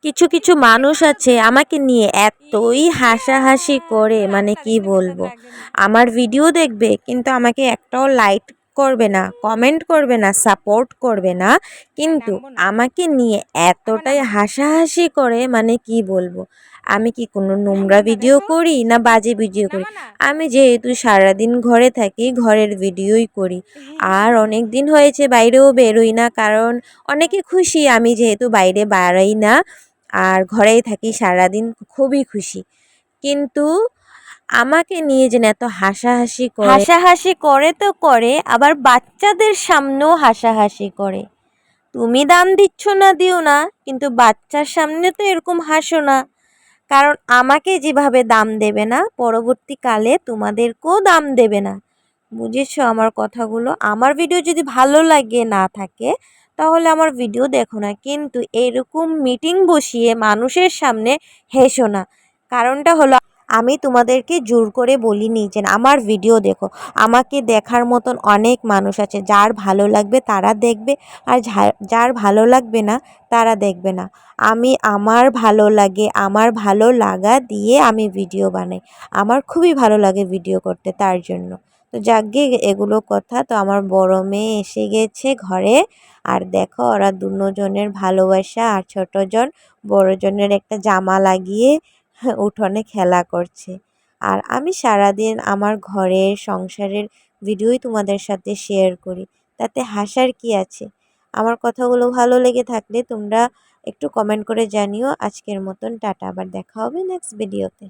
কিছু কিছু মানুষ আছে আমাকে নিয়ে এতই হাসাহাসি করে, মানে কি বলবো। আমার ভিডিও দেখবে কিন্তু আমাকে একটাও লাইক করবে না, কমেন্ট করবে না, সাপোর্ট করবে না, কিন্তু আমাকে নিয়ে এতটাই হাসাহাসি করে, মানে কি বলবো। আমি কি কোনো নোংরা ভিডিও করি না বাজে ভিডিও করি? আমি যেহেতু সারাদিন ঘরে থাকি, ঘরের ভিডিওই করি। আর অনেক দিন হয়েছে বাইরেও বেরোই না, কারণ অনেকে খুশি আমি যেহেতু বাইরে বেরাই না আর ঘরেই থাকি সারাদিন, খুবই খুশি। কিন্তু আমাকে নিয়ে যেন এত হাসাহাসি করে তো করে, আবার বাচ্চাদের সামনেও হাসাহাসি করে। তুমি দাম দিচ্ছ না দিও না, কিন্তু বাচ্চার সামনে তো এরকম হাসো না। কারণ আমাকে যেভাবে দাম দেবে না, পরবর্তীকালে তোমাদেরকেও দাম দেবে না। বুঝেছো আমার কথাগুলো? আমার ভিডিও যদি ভালো লাগে না থাকে তাহলে আমার ভিডিও দেখো না, কিন্তু এরকম মিটিং বসিয়ে মানুষের সামনে হেসো না। কারণটা হলো, আমি তোমাদেরকে জোর করে বলিনি যে আমার ভিডিও দেখো। আমাকে দেখার মতন অনেক মানুষ আছে, যার ভালো লাগবে তারা দেখবে, আর যার ভালো লাগবে না তারা দেখবে না। আমি আমার ভালো লাগে, আমার ভালো লাগা দিয়ে আমি ভিডিও বানাই। আমার খুবই ভালো লাগে ভিডিও করতে, তার জন্য। তো যাকগে এগুলো কথা। তো আমার বড় মেয়ে এসে গেছে ঘরে, আর দেখো ওরা দুজনের ভালোবাসা, আর ছোটজন বড়জনের একটা জামা লাগিয়ে উঠোনে খেলা করছে। আর আমি সারাদিন আমার ঘরের সংসারের ভিডিওই তোমাদের সাথে শেয়ার করি, তাতে হাসার কি আছে? আমার কথাগুলো ভালো লেগে থাকলে তোমরা একটু কমেন্ট করে জানিও। আজকের মতন টাটা, আবার দেখা হবে নেক্সট ভিডিওতে।